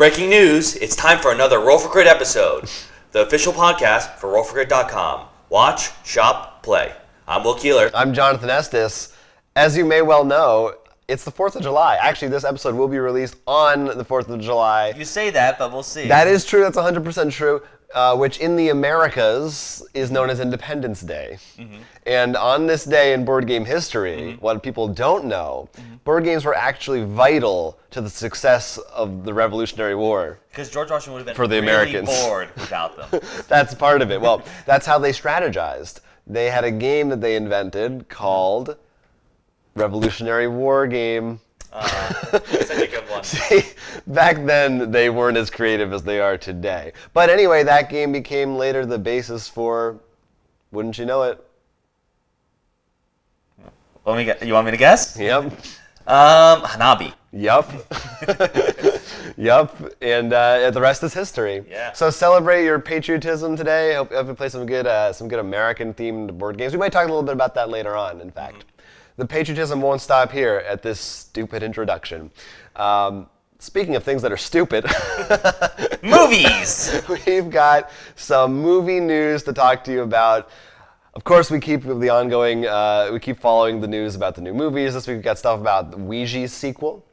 Breaking news, it's time for another Roll for Crit episode. The official podcast for rollforcrit.com. Watch, shop, play. I'm Will Keeler. I'm Jonathan Estes. As you may well know, it's the 4th of July. Actually, this episode will be released on the 4th of July. You say that, but we'll see. That is true. That's 100% true. Which in the Americas is known as Independence Day. Mm-hmm. And on this day in board game history, what people don't know, board games were actually vital to the success of the Revolutionary War. Because George Washington would have been for the Americans. Bored without them. That's part of it. Well, that's how they strategized. They had a game that they invented called Revolutionary War Game. Such a good one. See, back then they weren't as creative as they are today. But anyway, that game became later the basis for, wouldn't you know it? You want me to guess? Yep. Hanabi. Yup. Yup. And the rest is history. Yeah. So celebrate your patriotism today. Hope you play some good American-themed board games. We might talk a little bit about that later on, in fact. The patriotism won't stop here at this stupid introduction. Speaking of things that are stupid, movies! We've got some movie news to talk to you about. Of course, we keep following the news about the new movies. This week we've got stuff about the Ouija's sequel,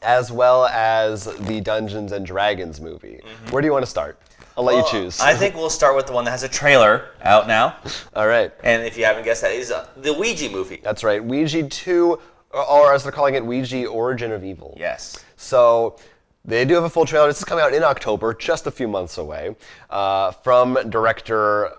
as well as the Dungeons and Dragons movie. Where do you want to start? I'll let you choose. I think we'll start with the one that has a trailer out now. All right. And if you haven't guessed, that is the Ouija movie. That's right. Ouija 2, or as they're calling it, Ouija Origin of Evil. Yes. So they do have a full trailer. This is coming out in October, just a few months away, from director,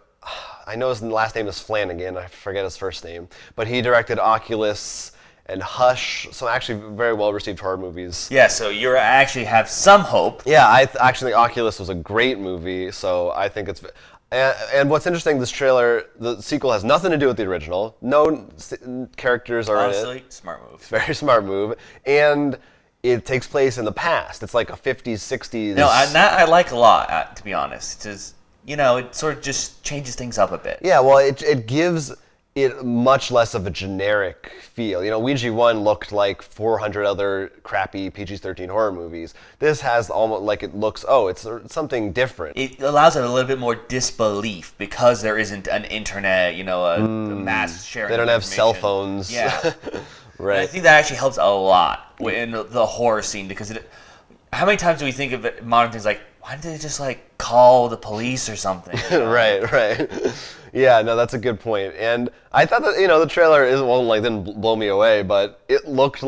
I know his last name is Flanagan, I forget his first name, but he directed Oculus and Hush, some actually very well-received horror movies. Yeah, so you actually have some hope. Yeah, I actually think Oculus was a great movie, so I think it's... And what's interesting, this trailer, the sequel has nothing to do with the original. No characters are in it. Honestly, smart move. Very smart move. And it takes place in the past. It's like a 50s, 60s... No, that I like a lot, to be honest. It's, it sort of just changes things up a bit. Yeah, well, it gives it much less of a generic feel. Ouija 1 looked like 400 other crappy PG-13 horror movies. This has almost like it looks, it's something different. It allows it a little bit more disbelief because there isn't an internet, a mass sharing. They don't have cell phones. Yeah. Right. And I think that actually helps a lot in the horror scene because how many times do we think of it, modern things like, why didn't they just call the police or something? Right. Yeah, no, that's a good point. And I thought that, the trailer didn't blow me away, but it looked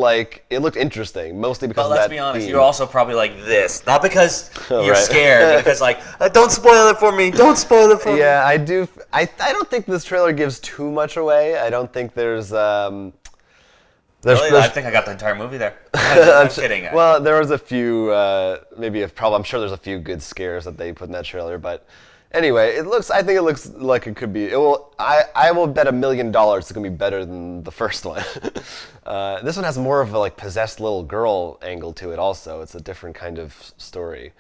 interesting, mostly because of that. But let's be honest, theme. you're also probably like this. Not because you're Right. scared, but because don't spoil it for me. Don't spoil it for me. Yeah, I do. I don't think this trailer gives too much away. I don't think there's Really? I think I got the entire movie there. I'm kidding. Well, there was a few, I'm sure there's a few good scares that they put in that trailer, but anyway, I think it looks like it could be, I will bet $1 million it's going to be better than the first one. This one has more of a possessed little girl angle to it also. It's a different kind of story.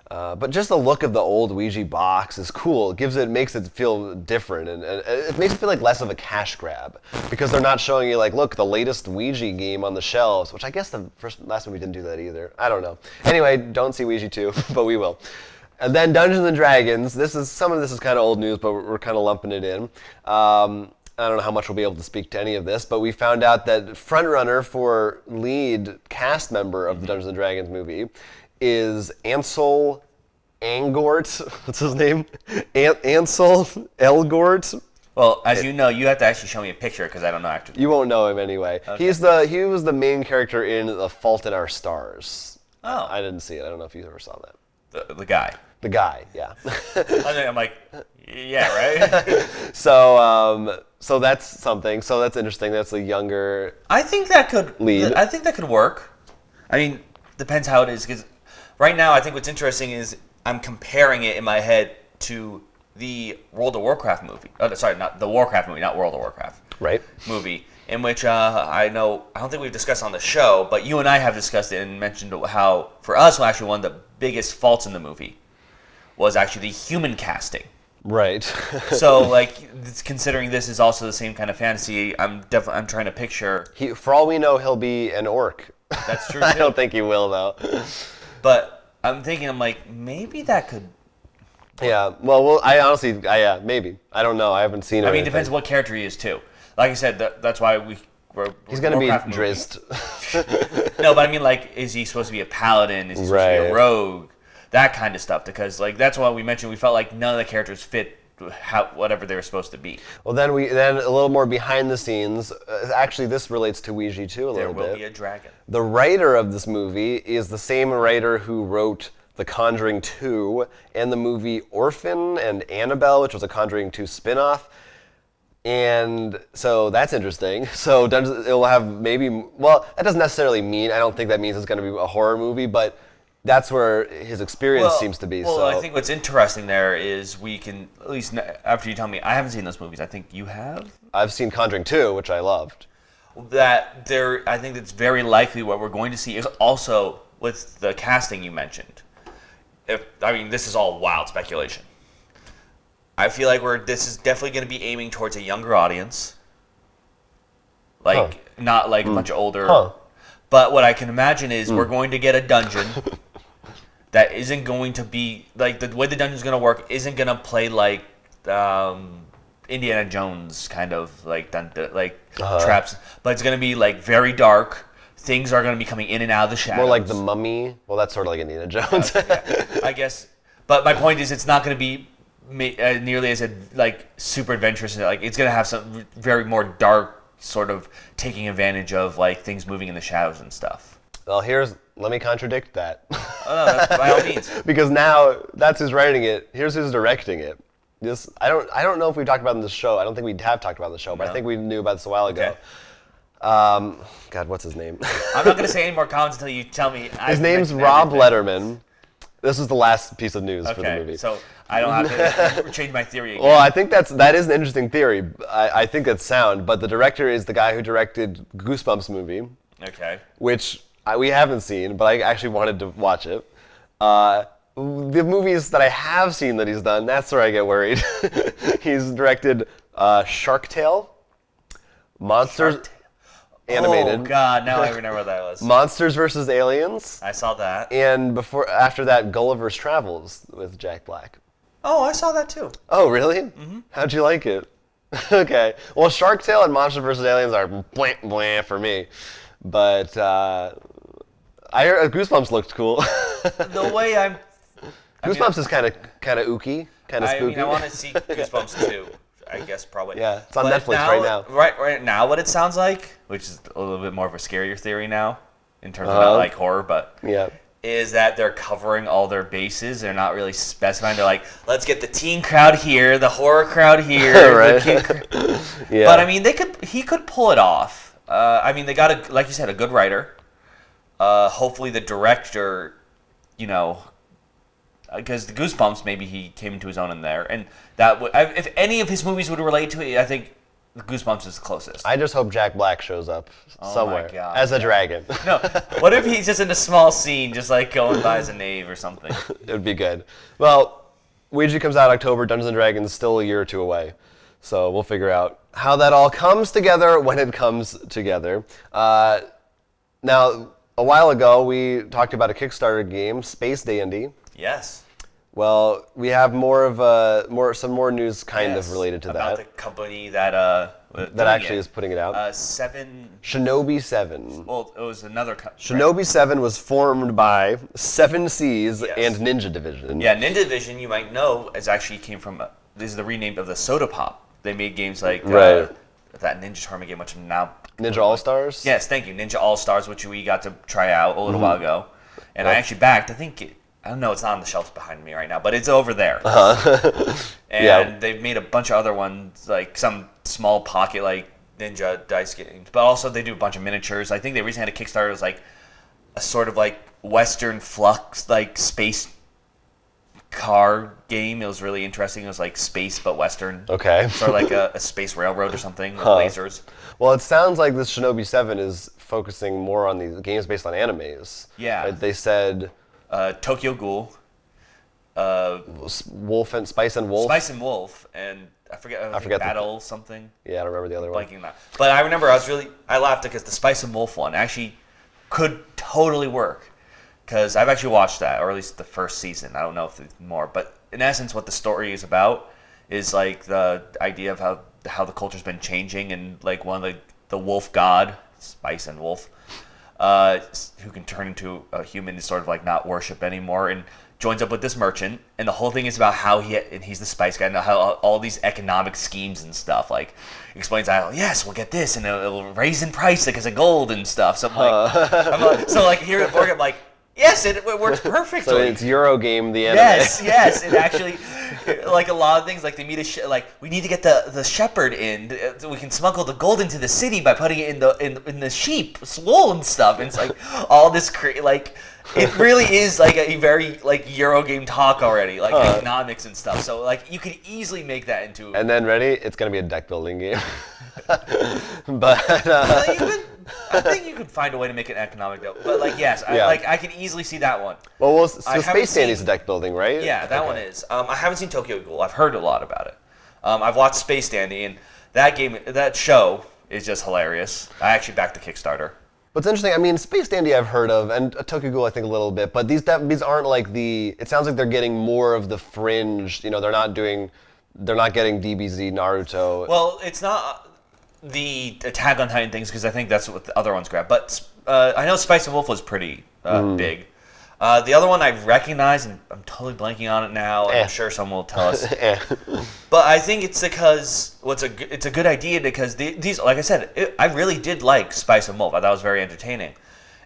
But just the look of the old Ouija box is cool. It makes it feel different, and it makes it feel like less of a cash grab because they're not showing you look, the latest Ouija game on the shelves, which I guess the last movie didn't do that either. I don't know. Anyway, don't see Ouija 2, but we will. And then Dungeons and Dragons. Some of this is kind of old news, but we're kind of lumping it in. I don't know how much we'll be able to speak to any of this, but we found out that frontrunner for lead cast member of the Dungeons and Dragons movie is Ansel Elgort. What's his name? Ansel Elgort. Well, as you know, you have to actually show me a picture because I don't know actually. You won't know him anyway. Okay. He was the main character in The Fault in Our Stars. Oh. I didn't see it. I don't know if you ever saw that. The guy. The guy, yeah. I'm like, yeah, right? So that's something. So that's interesting. That's a younger I think that could lead. I think that could work. I mean, depends how it is because right now I think what's interesting is I'm comparing it in my head to the World of Warcraft movie. Oh, sorry, not the Warcraft movie, not World of Warcraft. Right. Movie, in which I don't think we've discussed on the show, but you and I have discussed it and mentioned how, for us, actually one of the biggest faults in the movie was actually the human casting. Right. So, considering this is also the same kind of fantasy, I'm trying to picture. For all we know, he'll be an orc. That's true, too. I don't think he will, though. But I'm like, maybe that could. Yeah. Well, I honestly, yeah, maybe. I don't know. I haven't seen it. I mean, it depends what character he is too. Like I said, that's why he's gonna be Warcraft Drizzt. No, but I mean, like, is he supposed to be a paladin? Is he supposed to be a rogue? That kind of stuff. Because like that's why we mentioned we felt like none of the characters fit whatever they were supposed to be. Well, then a little more behind the scenes. Actually, this relates to Ouija too a little bit. There will be a dragon. The writer of this movie is the same writer who wrote The Conjuring 2 and the movie Orphan and Annabelle, which was a Conjuring 2 spin-off. And so that's interesting. So it will have maybe, well, that doesn't necessarily mean, I don't think that means it's going to be a horror movie, but that's where his experience seems to be. Well, so I think what's interesting there is we can, at least after you tell me, I haven't seen those movies. I think you have? I've seen Conjuring 2, which I loved. I think it's very likely what we're going to see is also with the casting you mentioned. This is all wild speculation. I feel like this is definitely going to be aiming towards a younger audience. Not like a bunch of older. Huh. But what I can imagine is we're going to get a dungeon that isn't going to be, like, the way the dungeon's going to work isn't going to play like Indiana Jones kind of, like, traps. But it's going to be, like, very dark. Things are going to be coming in and out of the shadows. More like The Mummy. Well, that's sort of like Indiana Jones. Yeah, I guess. But my point is it's not going to be nearly as super adventurous. Like, it's going to have some very more dark sort of taking advantage of like things moving in the shadows and stuff. Well, let me contradict that. Oh, no, that's by all means. Because now that's who's writing it. Here's who's directing it. I don't know if we've talked about it in the show. I don't think we have talked about it in the show, but I think we knew about this a while ago. Okay. God, what's his name? I'm not going to say any more comments until you tell me. His name's Rob Letterman. This is the last piece of news for the movie. So I don't have to change my theory again. Well, I think that is an interesting theory. I think that's sound. But the director is the guy who directed Goosebumps movie. Okay. Which we haven't seen, but I actually wanted to watch it. The movies that I have seen that he's done, that's where I get worried. He's directed Shark Tale, Monsters. Animated. Oh God! Now I remember what that was. Monsters vs. Aliens. I saw that. And after that, Gulliver's Travels with Jack Black. Oh, I saw that too. Oh, really? Mm-hmm. How'd you like it? Okay. Well, Shark Tale and Monsters vs. Aliens are blah blah for me, but I heard Goosebumps looked cool. The way Goosebumps is kind of ooky, kind of spooky. I want to see Goosebumps too. I guess probably. Yeah, it's on Netflix right now. Right now, what it sounds like, which is a little bit more of a scarier theory now, in terms of not like horror, but is that they're covering all their bases. They're not really specifying. They're like, let's get the teen crowd here, the horror crowd here, right? Yeah. But I mean, he could pull it off. They got like you said, a good writer. Hopefully, the director, because the Goosebumps, maybe he came into his own in there, and that if any of his movies would relate to it, I think the Goosebumps is the closest. I just hope Jack Black shows up somewhere as a dragon. No, what if he's just in a small scene, just like going by as a knave or something? It would be good. Well, Ouija comes out October. Dungeons and Dragons still a year or two away, so we'll figure out how that all comes together when it comes together. Now, a while ago, we talked about a Kickstarter game, Space Dandy. Yes. Well, we have some more news kind of related to about that. The company that actually is putting it out. Shinobi 7. Well, it was another Shinobi 7 was formed by 7 Seas and Ninja Division. Yeah, Ninja Division, you might know, came from this is the rename of the Soda Pop. They made games like that Ninja Tournament game, which now Ninja All Stars. Yes, thank you, Ninja All Stars, which we got to try out a little while ago, and I actually backed. I don't know, it's not on the shelf behind me right now, but it's over there. And they've made a bunch of other ones, like some small pocket, like Ninja dice games. But also they do a bunch of miniatures. I think they recently had a Kickstarter that was like a sort of like Western Flux, like space car game. It was really interesting. It was like space but Western. Okay. Sort of like a space railroad or something with lasers. Well, it sounds like this Shinobi 7 is focusing more on these games based on animes. Yeah. Right? They said... Tokyo Ghoul, Wolf and Spice and Wolf. Spice and Wolf, and I forget Battle something. Yeah, I don't remember the other one. Blanking that. But I remember I laughed because the Spice and Wolf one actually could totally work. because I've actually watched that, or at least the first season. I don't know if there's more, but in essence, what the story is about is like the idea of how the culture's been changing, and like one of the wolf god, Spice and Wolf, who can turn into a human, is sort of like not worshipped anymore, and joins up with this merchant, and the whole thing is about how he's the spice guy, and how all these economic schemes and stuff, like, explains how, yes, we'll get this, and it'll raise in price because of gold and stuff. So I'm like, so like here at Borg, I'm like, yes, it works perfectly. So it's Eurogame, the anime. Yes, it actually, like a lot of things, like they meet like we need to get the shepherd in, so we can smuggle the gold into the city by putting it in the sheep's wool and stuff. And it's like all this like. It really is like a very like Eurogame talk already, like economics and stuff. So like you could easily make that into. And then ready, it's gonna be a deck building game. But I think you could find a way to make it economic though. But like yes, Yeah. I can easily see that one. well, so Space Dandy's a deck building, right? Yeah, that one is. I haven't seen Tokyo Ghoul. I've heard a lot about it. I've watched Space Dandy, and that show is just hilarious. I actually backed the Kickstarter. What's interesting, I mean, Space Dandy I've heard of, and Tokyo Ghoul I think a little bit, but these aren't like it sounds like they're getting more of the fringe, they're not getting DBZ, Naruto. Well, it's not the Attack on Titan things, because I think that's what the other ones grab, but I know Spice and Wolf was pretty big. The other one I recognize, and I'm totally blanking on it now, and I'm sure someone will tell us. But I think it's because it's a good idea, because these, like I said, I really did like Spice and Wolf. I thought it was very entertaining.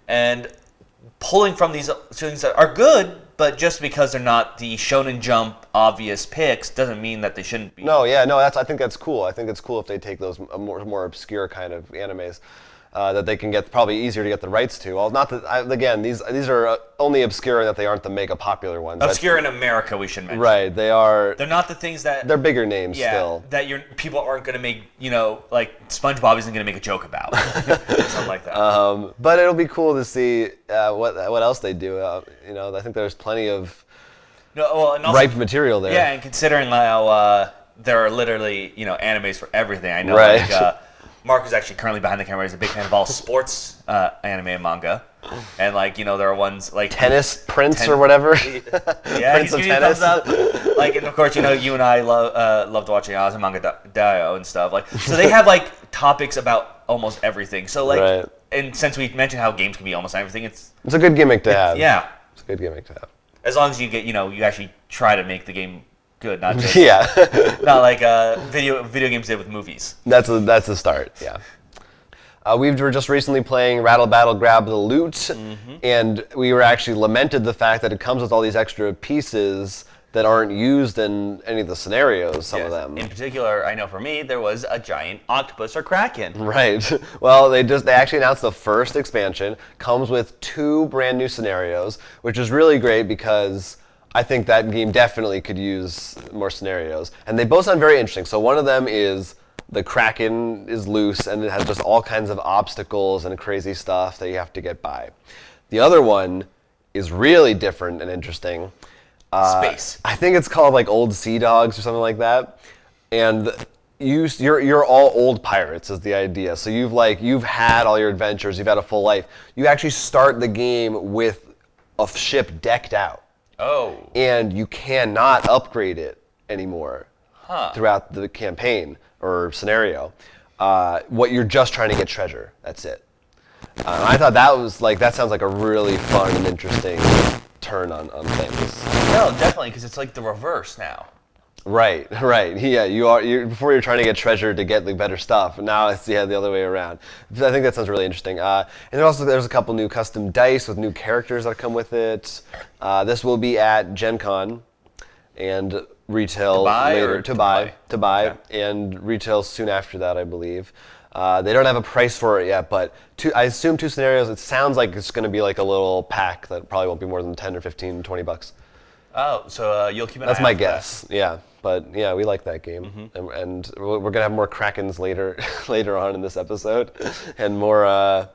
And pulling from these things that are good, but just because they're not the Shonen Jump obvious picks doesn't mean that they shouldn't be. I think that's cool. I think it's cool if they take those more obscure kind of animes. That they can get probably easier to get the rights to. Well, not that again, these are only obscure in that they aren't the mega popular ones. Obscure in America, we should mention. Right, they are. They're not the things that they're bigger names still. That people aren't going to make. Like SpongeBob isn't going to make a joke about, something like that. But it'll be cool to see what else they do. I think there's plenty of ripe material there. Yeah, and considering how there are literally animes for everything. I know. Right. Like, Mark is actually currently behind the camera. He's a big fan of all sports anime and manga, and there are ones like Tennis Prince or whatever. Yeah, Prince of Tennis. Thumbs up. Like, and of course, you and I loved watching Azumanga Daioh and stuff. Like, so they have like topics about almost everything. So like, right. And since we mentioned how games can be almost everything, it's a good gimmick to have. Yeah, it's a good gimmick to have. As long as you get you actually try to make the game good, not just not like video games did with movies. That's the start. Yeah. We were just recently playing Rattle Battle Grab the Loot, and we were actually lamented the fact that it comes with all these extra pieces that aren't used in any of the scenarios. Some of them. In particular, I know for me there was a giant octopus or kraken. Right. Well, they actually announced the first expansion comes with 2 brand new scenarios, which is really great because I think that game definitely could use more scenarios. And they both sound very interesting. So one of them is the Kraken is loose and it has just all kinds of obstacles and crazy stuff that you have to get by. The other one is really different and interesting. Space. I think it's called like Old Sea Dogs or something like that. And you're all old pirates is the idea. So you've had all your adventures, you've had a full life. You actually start the game with a ship decked out. Oh. And you cannot upgrade it anymore throughout the campaign or scenario. You're just trying to get treasure. That's it. I thought that sounds like a really fun and interesting turn on things. No, definitely, because it's like the reverse now. Right. Yeah, before you're trying to get treasure to get the better stuff, and now it's the other way around. I think that sounds really interesting. And there's a couple new custom dice with new characters that come with it. This will be at Gen Con and retail later to buy, okay. And retail soon after that, I believe. They don't have a price for it yet, but I assume 2 scenarios. It sounds like it's going to be like a little pack that probably won't be more than 10 or 15, $20. Oh, so you'll keep an eye out. That's my guess. Yeah, but yeah, we like that game, and we're gonna have more Krakens later on in this episode, and more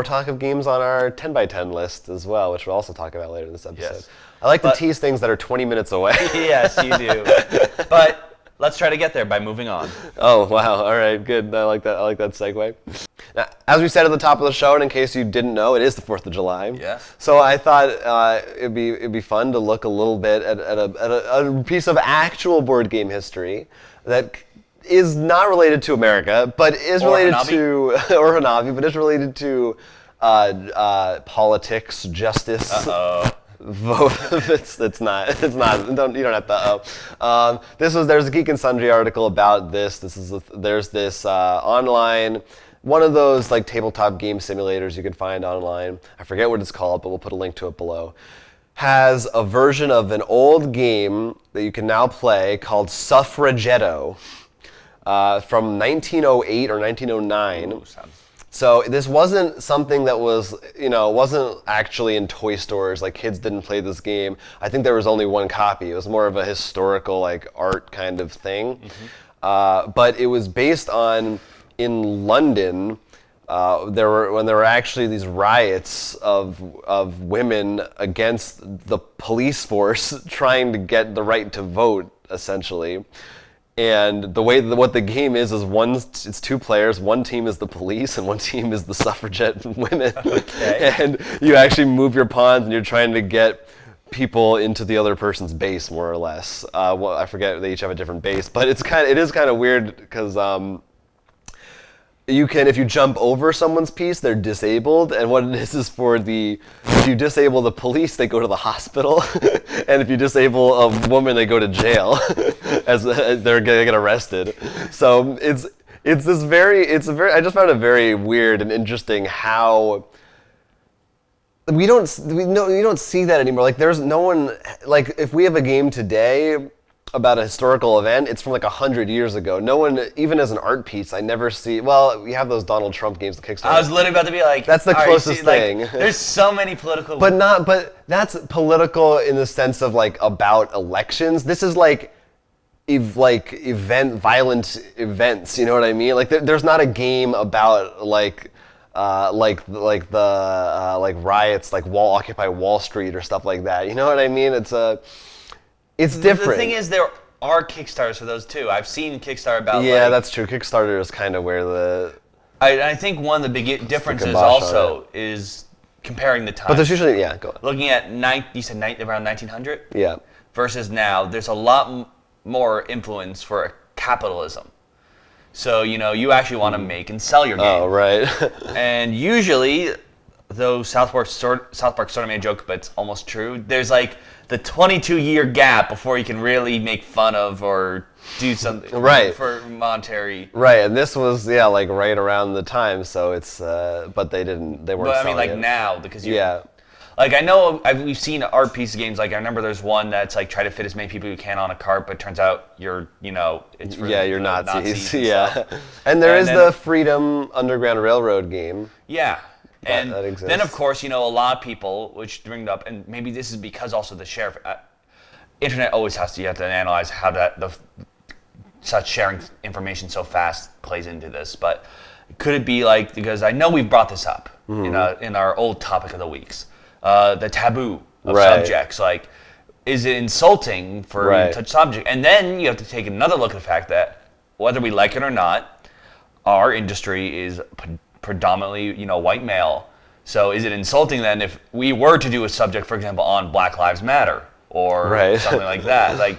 talk of games on our 10x10 list as well, which we'll also talk about later in this episode. Yes. I like to tease things that are 20 minutes away. Yes, you do. But let's try to get there by moving on. Oh wow! All right, good. I like that segue. Now, as we said at the top of the show, and in case you didn't know, it is the 4th of July. Yeah. So I thought it'd be fun to look a little bit at a piece of actual board game history that is not related to America, but is related to or Hanabi, but is related to politics, justice. Vote. it's not. You don't have to. There's a Geek and Sundry article about this. There's this online, one of those like tabletop game simulators you can find online. I forget what it's called, but we'll put a link to it below. Has a version of an old game that you can now play called Suffragetto from 1908 or 1909. Ooh, So this wasn't something that was, wasn't actually in toy stores. Like, kids didn't play this game. I think there was only one copy. It was more of a historical, like, art kind of thing. Mm-hmm. But it was based on, in London, when there were actually these riots of women against the police force trying to get the right to vote, essentially. And what the game is it's 2 players. One team is the police and one team is the suffragette women. Okay. And you actually move your pawns and you're trying to get people into the other person's base, more or less. I forget, they each have a different base, but it is kind of weird because if you jump over someone's piece, they're disabled, and what it is if you disable the police, they go to the hospital, and if you disable a woman, they go to jail, as they're gonna get arrested. So I just found it very weird and interesting how we don't see that anymore. Like, there's no one, like, if we have a game today about a historical event, it's from like 100 years ago. No one, even as an art piece, I never see. Well, we have those Donald Trump games, the Kickstarter. I was literally about to be like, that's the closest thing. Like, there's so many political. But that's political in the sense of like about elections. This is like violent events. You know what I mean? Like there's not a game about like riots, like Occupy Wall Street or stuff like that. You know what I mean? It's different. The thing is, there are Kickstarters for those too. I've seen Kickstarter about. Yeah, that's true. Kickstarter is kind of where I think one of the big differences also is comparing the time. But there's usually go on. Looking at you said around 1900. Yeah. Versus now, there's a lot more influence for capitalism. So you actually want to make and sell your game. Oh, right. And usually, though South Park sort of made a joke, but it's almost true. There's like the 22-year gap before you can really make fun of or do something for monetary. Right, and this was like right around the time, so it's but they weren't. But I mean, like it. Now, because like I know we've seen art piece games. Like I remember there's one that's like try to fit as many people you can on a cart, but it turns out it's for you're Nazis. And stuff. And there is the Freedom Underground Railroad game. Yeah. And that exists. Then, of course, a lot of people, which bring it up, and maybe this is because also the share, internet always you have to analyze how such sharing information so fast plays into this. But could it be like, because I know we've brought this up in our old topic of the weeks, the taboo of subjects. Like, is it insulting for such subject? And then you have to take another look at the fact that whether we like it or not, our industry is predominantly, white male. So is it insulting then if we were to do a subject, for example, on Black Lives Matter or something like that? Like,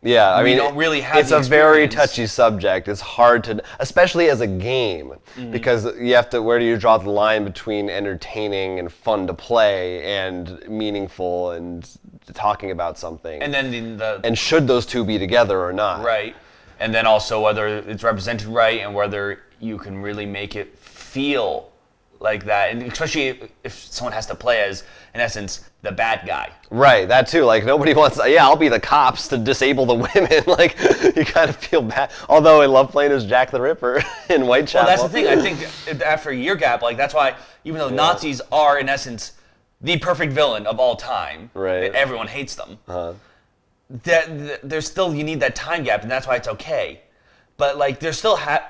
I mean, don't really have. It's a very touchy subject. It's hard to, especially as a game, because you have to. Where do you draw the line between entertaining and fun to play and meaningful and talking about something? And then and should those two be together or not? Right. And then also whether it's represented right and whether you can really make it feel like that, and especially if someone has to play as, in essence, the bad guy. Right, that too. Like, nobody wants, I'll be the cops to disable the women. Like, you kind of feel bad. Although I love playing as Jack the Ripper in Whitechapel. Well, that's the thing. I think after a year gap, like, that's why, even though Nazis are, in essence, the perfect villain of all time, and everyone hates them, there's still, you need that time gap, and that's why it's okay. But, like, there's still, I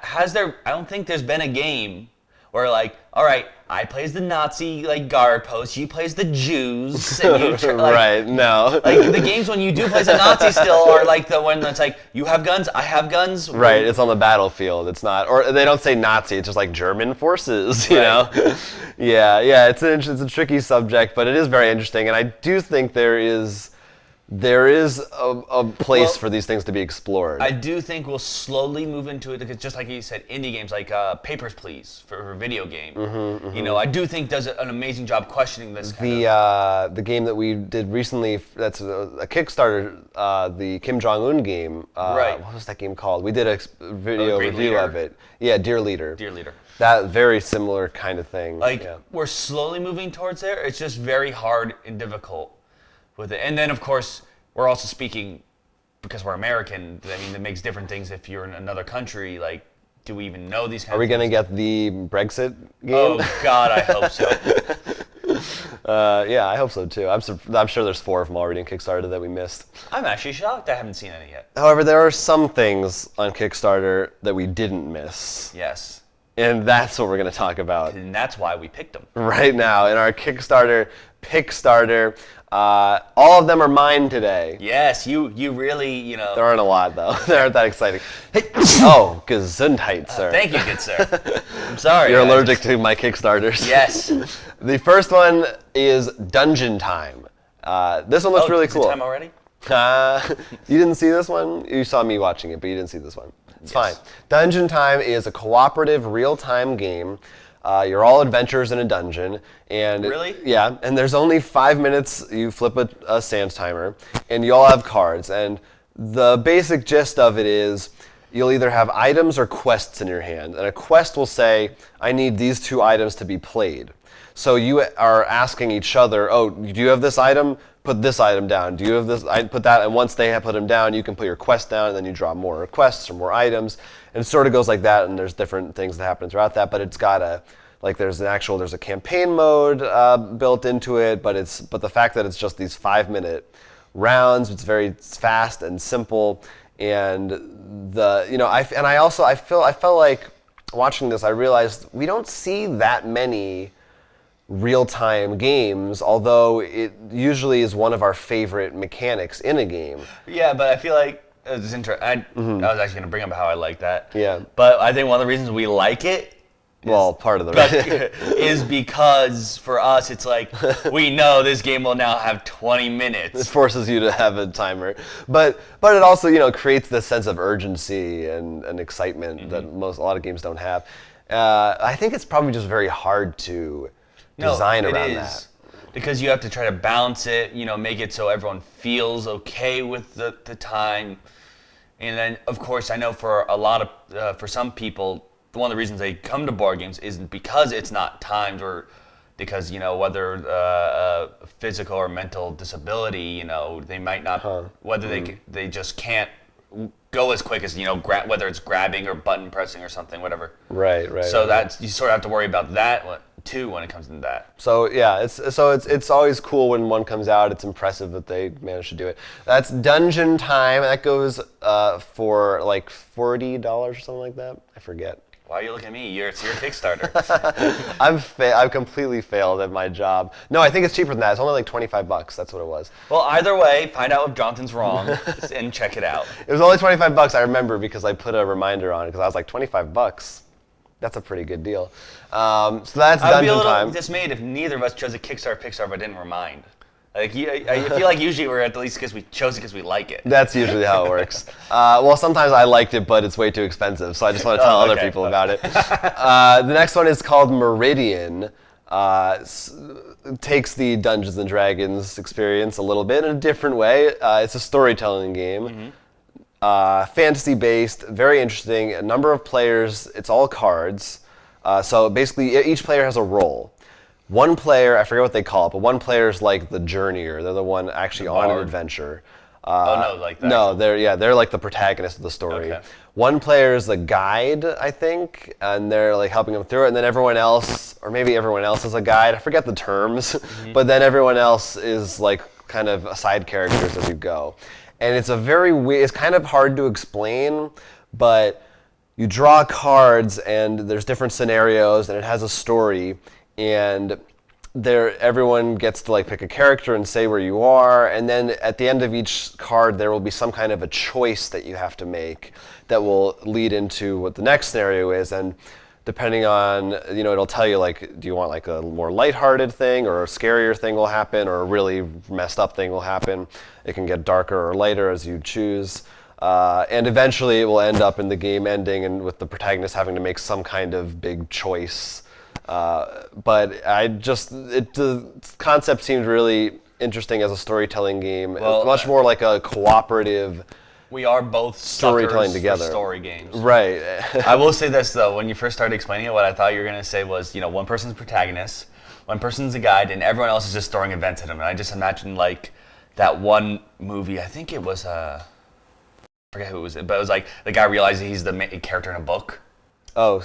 don't think there's been a game Where like, all right, I plays the Nazi like guard post, you plays the Jews, and you right? No, like the games when you do play the Nazi still are like the one that's like you have guns, I have guns. Right, it's on the battlefield. It's not, or they don't say Nazi. It's just like German forces. You know, yeah. It's a tricky subject, but it is very interesting, and I do think there is a place for these things to be explored. I do think we'll slowly move into it because, just like you said, indie games like Papers, Please for a video game. You know, I do think does an amazing job questioning this. The game that we did recently, that's a Kickstarter, the Kim Jong-un game. Right. What was that game called? We did a video review Leader. of it. Yeah, Dear Leader. Dear Leader. That very similar kind of thing. Like we're slowly moving towards there. It's just very hard and difficult with it. And then, of course, we're also speaking, because we're American, I mean, that makes different things if you're in another country. Like, do we even know these kind of things? Are we going to get the Brexit game? Oh, God, I hope so. Yeah, I hope so, too. I'm sure there's 4 of them already in Kickstarter that we missed. I'm actually shocked I haven't seen any yet. However, there are some things on Kickstarter that we didn't miss. Yes. And that's what we're going to talk about. And that's why we picked them. Right now, in our Kickstarter Pickstarter. All of them are mine today. Yes, you really, you know. There aren't a lot, though. They aren't that exciting. Hey, oh, Gesundheit, sir. Thank you, good sir. I'm sorry. You're allergic to my Kickstarters. Yes. The first one is Dungeon Time. This one looks really is cool. it time already? You didn't see this one? You saw me watching it, but you didn't see this one. It's fine. Dungeon Time is a cooperative, real-time game. You're all adventurers in a dungeon, and really? Yeah, and there's only 5 minutes. You flip a sans timer, and you all have cards. And the basic gist of it is, you'll either have items or quests in your hand, and a quest will say, "I need these 2 items to be played." So you are asking each other, "Oh, do you have this item? Put this item down. Do you have this? I put that." And once they have put them down, you can put your quest down, and then you draw more quests or more items, and it sort of goes like that. And there's different things that happen throughout that, but it's got there's a campaign mode built into it, but the fact that it's just these 5-minute rounds, it's very fast and simple, and I felt like watching this, I realized we don't see that many real-time games, although it usually is one of our favorite mechanics in a game. Yeah, but I feel like it's interesting. I was actually going to bring up how I like that. Yeah. But I think one of the reasons we like it part of the is because for us it's like we know this game will now have 20 minutes. It forces you to have a timer, but it also creates this sense of urgency and excitement that a lot of games don't have. I think it's probably just very hard to design around that. Because you have to try to balance it, make it so everyone feels okay with the time. And then, of course, I know for for some people, one of the reasons they come to board games isn't because it's not timed or because, whether physical or mental disability, they might not, whether they just can't go as quick as, whether it's grabbing or button pressing or something, whatever. Right. So that's, you sort of have to worry about that too when it comes to that. So yeah, it's always cool when one comes out. It's impressive that they managed to do it. That's Dungeon Time. That goes for like $40 or something like that. I forget. Why are you looking at me? It's your Kickstarter. I've completely failed at my job. No, I think it's cheaper than that. It's only like $25. That's what it was. Well, either way, find out if Jonathan's wrong and check it out. It was only $25. I remember because I put a reminder on it because I was like, $25. That's a pretty good deal. So that's Dungeon Time. I would be a little dismayed if neither of us chose a Kickstarter Pickstarter but didn't remind. Like, I feel like usually we're at least because we chose it because we like it. That's usually how it works. Well, sometimes I liked it, but it's way too expensive, so I just want to tell other people about it. The next one is called Meridian. Takes the Dungeons and Dragons experience a little bit in a different way. It's a storytelling game. Fantasy-based, very interesting. A number of players. It's all cards. So basically, each player has a role. One player, I forget what they call it, but one player is like the journeyer. They're the one actually on an adventure. Like that. No, they're like the protagonist of the story. Okay. One player is the guide, I think, and they're like helping them through it. And then everyone else, or maybe everyone else is a guide. I forget the terms, but then everyone else is like kind of side characters as you go. And it's it's kind of hard to explain, but you draw cards, and there's different scenarios, and it has a story, and everyone gets to like pick a character and say where you are, and then at the end of each card there will be some kind of a choice that you have to make that will lead into what the next scenario is, and depending on, it'll tell you like, do you want like a more lighthearted thing, or a scarier thing will happen, or a really messed up thing will happen. It can get darker or lighter as you choose. And eventually it will end up in the game ending and with the protagonist having to make some kind of big choice. But the concept seemed really interesting as a storytelling game. Well, much more like a cooperative. We are both storytelling together for story games. Right. I will say this though, when you first started explaining it, what I thought you were going to say was, one person's protagonist, one person's a guide, and everyone else is just throwing events at him. And I just imagined like that one movie, I think it was I forget who it was, but it was like the guy realizes he's the main character in a book. Oh,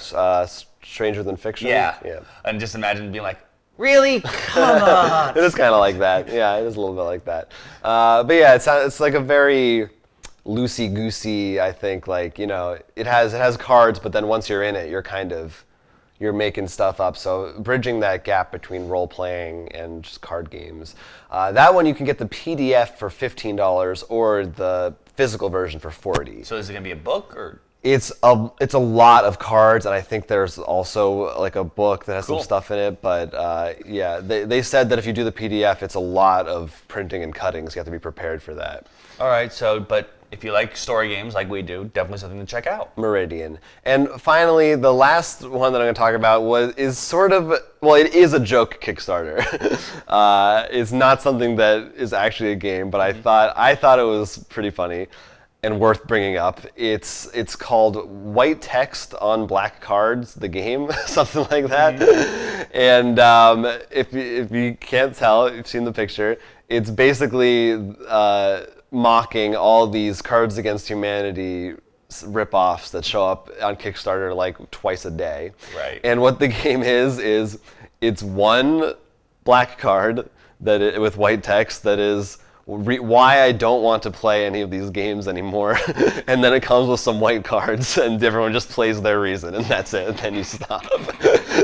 Stranger Than Fiction? Yeah. And just imagine being like, really? Come on. It is kind of like that. Yeah, it is a little bit like that. But yeah, it's like a very loosey-goosey, I think. Like, it has cards, but then once you're in it, you're making stuff up. So bridging that gap between role-playing and just card games. That one you can get the PDF for $15 or the physical version for $40. So is it going to be a book or? It's a lot of cards, and I think there's also like a book that has some stuff in it. But yeah, they said that if you do the PDF, it's a lot of printing and cutting, so you have to be prepared for that. All right, but if you like story games like we do, definitely something to check out. Meridian. And finally, the last one that I'm going to talk about it is a joke Kickstarter. It's not something that is actually a game, but I thought it was pretty funny and worth bringing up. It's called White Text on Black Cards, the game, something like that. And if you can't tell, you've seen the picture, it's basically mocking all these Cards Against Humanity rip-offs that show up on Kickstarter like twice a day. Right. And what the game is it's one black card with white text that is why I don't want to play any of these games anymore. And then it comes with some white cards and everyone just plays their reason and that's it, and then you stop.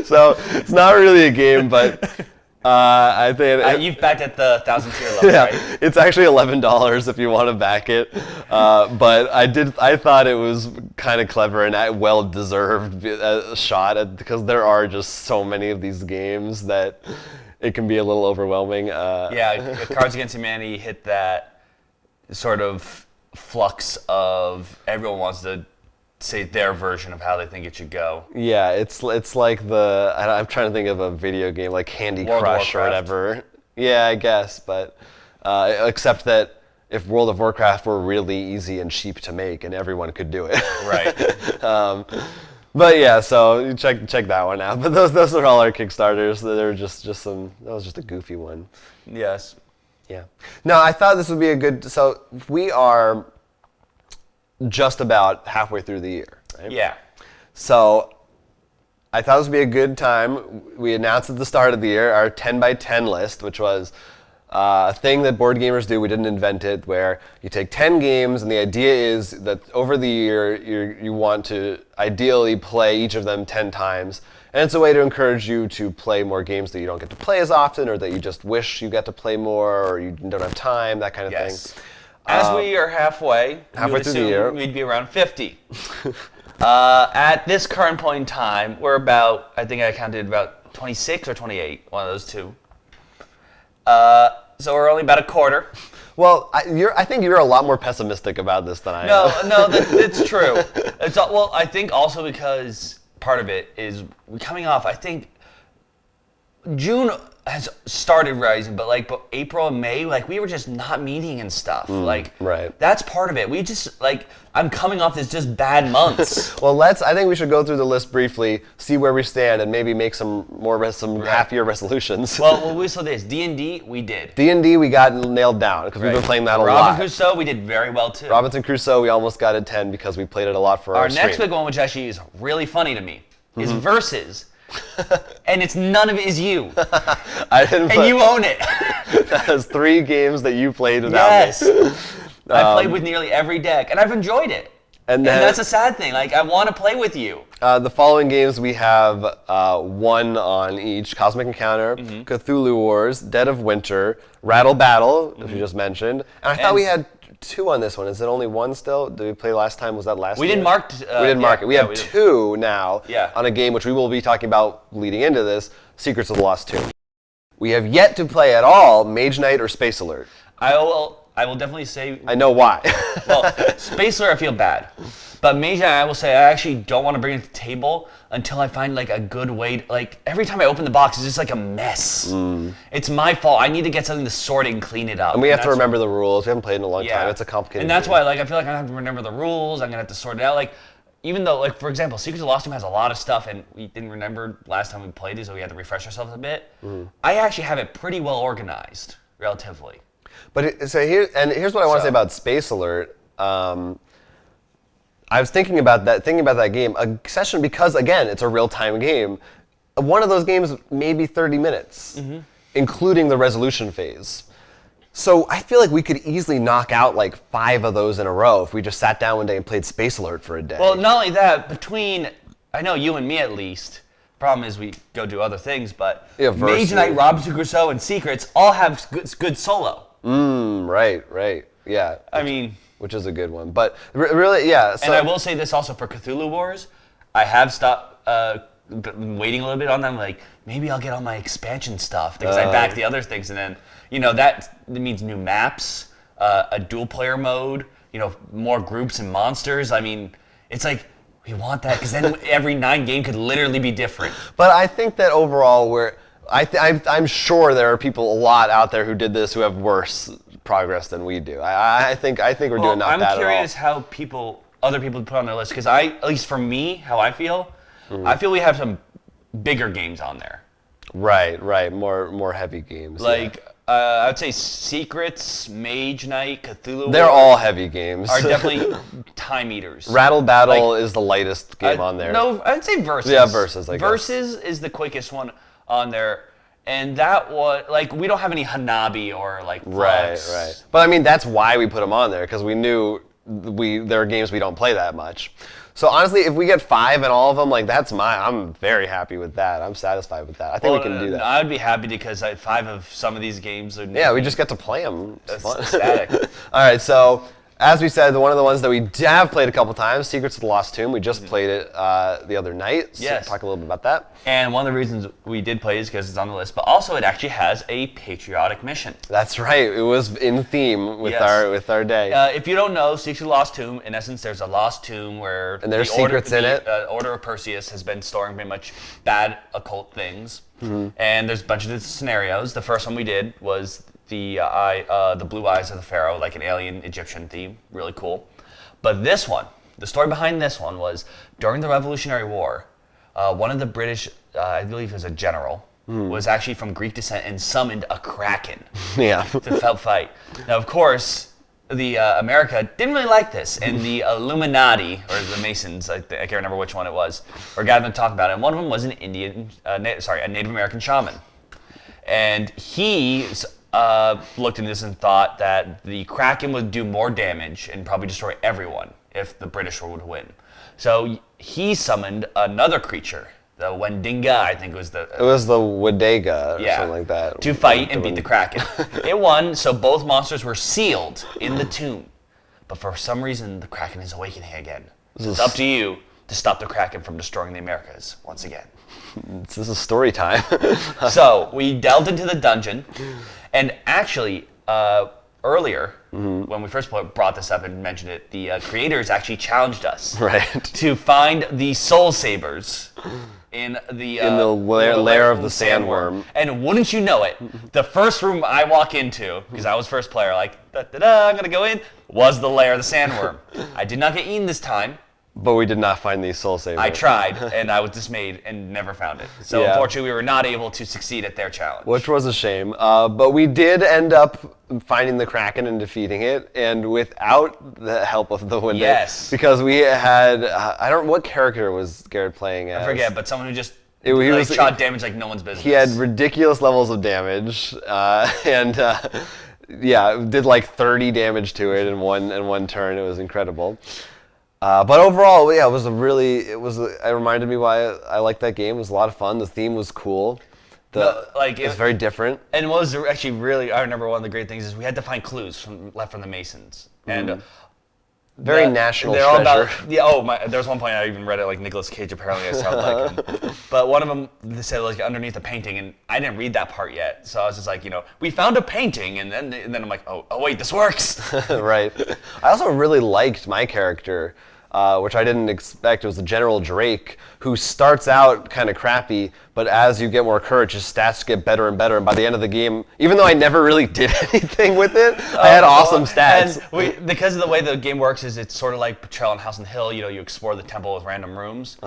So it's not really a game, but I think you've backed at the 1,000 tier level, yeah, right? It's actually $11 if you want to back it. But I thought it was kind of clever and a well-deserved shot because there are just so many of these games that it can be a little overwhelming. Yeah, Cards Against Humanity hit that sort of flux of everyone wants to say their version of how they think it should go. Yeah, it's like I'm trying to think of a video game like Candy Crush or whatever. Yeah, I guess, but except that if World of Warcraft were really easy and cheap to make and everyone could do it. Right. But yeah, so check that one out. But those are all our Kickstarters. They're just some. That was just a goofy one. Yes. Yeah. No, I thought this would be a good. So we are just about halfway through the year, right? Yeah. So I thought this would be a good time. We announced at the start of the year our 10 by 10 list, which was a thing that board gamers do. We didn't invent it, where you take 10 games, and the idea is that over the year you want to ideally play each of them 10 times. And it's a way to encourage you to play more games that you don't get to play as often, or that you just wish you get to play more, or you don't have time, that kind of thing. As we are halfway through the year, we'd be around 50. At this current point in time, we're about, I think I counted about 26 or 28, one of those two. So we're only about a quarter. Well, I think you're a lot more pessimistic about this than I am. No, it's true. Well, I think also because part of it is we're coming off, I think June has started rising, but April and May, we were just not meeting and stuff. Right. That's part of it. We just, I'm coming off this just bad months. Well, I think we should go through the list briefly, see where we stand, and maybe make some half-year resolutions. Well, we saw this. D&D, we did. D&D, we got nailed down, because we've been playing that a lot. Robinson Crusoe, we did very well, too. Robinson Crusoe, we almost got a 10, because we played it a lot for our stream. Next big one, which actually is really funny to me, is Versus. And it's none of it is you. I didn't. And you own it. That was 3 games that you played without me. Yes. I played with nearly every deck, and I've enjoyed it. And that's a sad thing. Like, I want to play with you. The following games we have one on each: Cosmic Encounter, Cthulhu Wars, Dead of Winter, Rattle Battle, as we just mentioned. And I thought we had 2 on this one. Is it only 1 still? Did we play last time? Was that last We year? didn't mark. We didn't mark it. We have 2 now on a game which we will be talking about leading into this, Secrets of the Lost Tomb. We have yet to play at all Mage Knight or Space Alert. I will definitely say... I know why. Well, Space Alert I feel bad. But Mage Knight, I will say, I actually don't want to bring it to the table until I find like a good way to, like, every time I open the box, it's just like a mess. It's my fault. I need to get something to sort it and clean it up. And we have to remember the rules. We haven't played in a long time. It's a complicated And that's game. why, like, I feel like I have to remember the rules. I'm going to have to sort it out. Like, even though, like, for example, Secrets of the Lost Tomb has a lot of stuff, and we didn't remember last time we played it, so we had to refresh ourselves a bit. I actually have it pretty well organized, relatively. But here's what I want to say about Space Alert. I was thinking about that game, a session, because again, it's a real-time game. One of those games, maybe 30 minutes, including the resolution phase. So I feel like we could easily knock out like 5 of those in a row if we just sat down one day and played Space Alert for a day. Well, not only that, I know you and me at least, problem is we go do other things, but Mage Knight, Robinson Crusoe, and Secrets all have good solo. Right, yeah. I mean... Which is a good one, but really, yeah. So, and I will say this also for Cthulhu Wars, I have stopped waiting a little bit on them. Like, maybe I'll get all my expansion stuff because I backed the other things, and then that means new maps, a dual player mode, more groups and monsters. I mean, it's like we want that because then every 9 game could literally be different. But I think that overall, I'm sure there are people a lot out there who did this who have worse progress than we do. I think we're doing not bad at all. I'm curious how other people put on their list, because at least for me, how I feel, I feel we have some bigger games on there. Right. More heavy games. Like I'd say Secrets, Mage Knight, Cthulhu. They're all heavy games. Are definitely time eaters. Rattle Battle is the lightest game on there. No, I'd say Versus. Yeah, Versus. I guess. Versus is the quickest one on there. And that was, like, we don't have any Hanabi or, like, Flux. Right. But, I mean, that's why we put them on there, because we knew there are games we don't play that much. So, honestly, if we get 5 in all of them, like, I'm very happy with that. I'm satisfied with that. I think we can do that. I'd be happy because 5 of some of these games are... Yeah, we just get to play them. It's fun. Static. All right, so... As we said, one of the ones that we have played a couple times, Secrets of the Lost Tomb. We just played it the other night. So yes. Talk a little bit about that. And one of the reasons we did play is because it's on the list, but also it actually has a patriotic mission. That's right. It was in theme with our day. If you don't know, Secrets of the Lost Tomb, in essence, there's a lost tomb where and there's secrets in it. Order of Perseus has been storing pretty much bad occult things, and there's a bunch of scenarios. The first one we did was the blue eyes of the pharaoh, like an alien Egyptian theme, really cool. But this one, the story behind this one was during the Revolutionary War, one of the British, I believe it was a general, was actually from Greek descent and summoned a Kraken to fight. Now, of course, the America didn't really like this, and the Illuminati, or the Masons, I can't remember which one it was, were gathered to talk about it. And one of them was a Native American shaman, and he looked into this and thought that the Kraken would do more damage and probably destroy everyone if the British would win. So he summoned another creature, the Wendinga, I think was the... It was the Wadega or something like that. To fight and beat the Kraken. It won, so both monsters were sealed in the tomb. But for some reason, the Kraken is awakening again. It's up to you to stop the Kraken from destroying the Americas once again. This is story time. So we delved into the dungeon. And actually, earlier, when we first brought this up and mentioned it, the creators actually challenged us to find the Soul Sabers in the lair of the sandworm. And wouldn't you know it, the first room I walk into, because I was first player, like, I'm going to go in, was the lair of the sandworm. I did not get eaten this time. But we did not find these Soul Sabers. I tried, and I was dismayed and never found it. So unfortunately, we were not able to succeed at their challenge. Which was a shame. But we did end up finding the Kraken and defeating it, and without the help of the Wendigo. Yes. Because we had, what character was Garrett playing as? I forget, but someone who just shot damage like no one's business. He had ridiculous levels of damage, did like 30 damage to it in one turn. It was incredible. But overall, yeah, it reminded me why I liked that game. It was a lot of fun. The theme was cool. It's very different. And what was actually really, I remember one of the great things is we had to find clues left from the Masons. And very national they're treasure. all about, there was one point I even read it like Nicolas Cage, apparently I sound like him. But one of them, they said like underneath the painting, and I didn't read that part yet. So I was just like, we found a painting, and then I'm like, oh wait, this works. Right. I also really liked my character, which I didn't expect. It was the General Drake, who starts out kind of crappy, but as you get more courage, his stats get better and better. And by the end of the game, even though I never really did anything with it, I had awesome stats. And because of the way the game works, is it's sort of like Betrayal on House and Hill. You explore the temple with random rooms.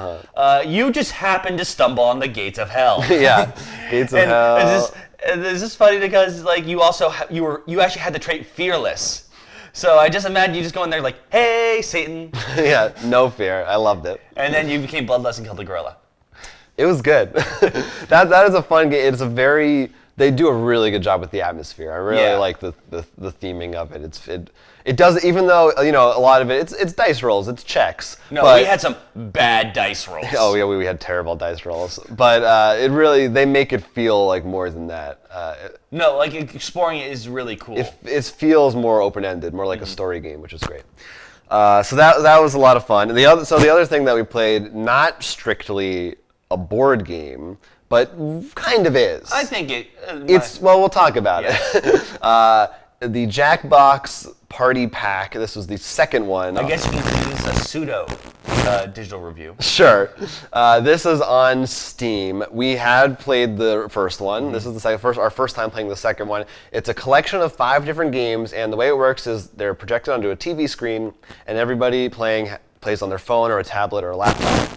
You just happen to stumble on the gates of hell. Yeah, gates of hell. It's just funny because like you actually had the trait fearless. So I just imagine you just going there like, hey, Satan. Yeah, no fear. I loved it. And then you became bloodless and killed the gorilla. It was good. That is a fun game. They do a really good job with the atmosphere. I really like the theming of it. It does, even though a lot of it's dice rolls, it's checks. No, we had some bad dice rolls. Oh yeah, we had terrible dice rolls. But they make it feel like more than that. No, like exploring it is really cool. It feels more open-ended, more like a story game, which is great. So that was a lot of fun. And the other thing that we played, not strictly a board game, but kind of is. I think we'll talk about it. The Jackbox Party Pack. This was the second one. I guess you can use a pseudo digital review. Sure. This is on Steam. We had played the first one. This is our first time playing the second one. It's a collection of 5 different games, and the way it works is they're projected onto a TV screen, and everybody plays on their phone or a tablet or a laptop.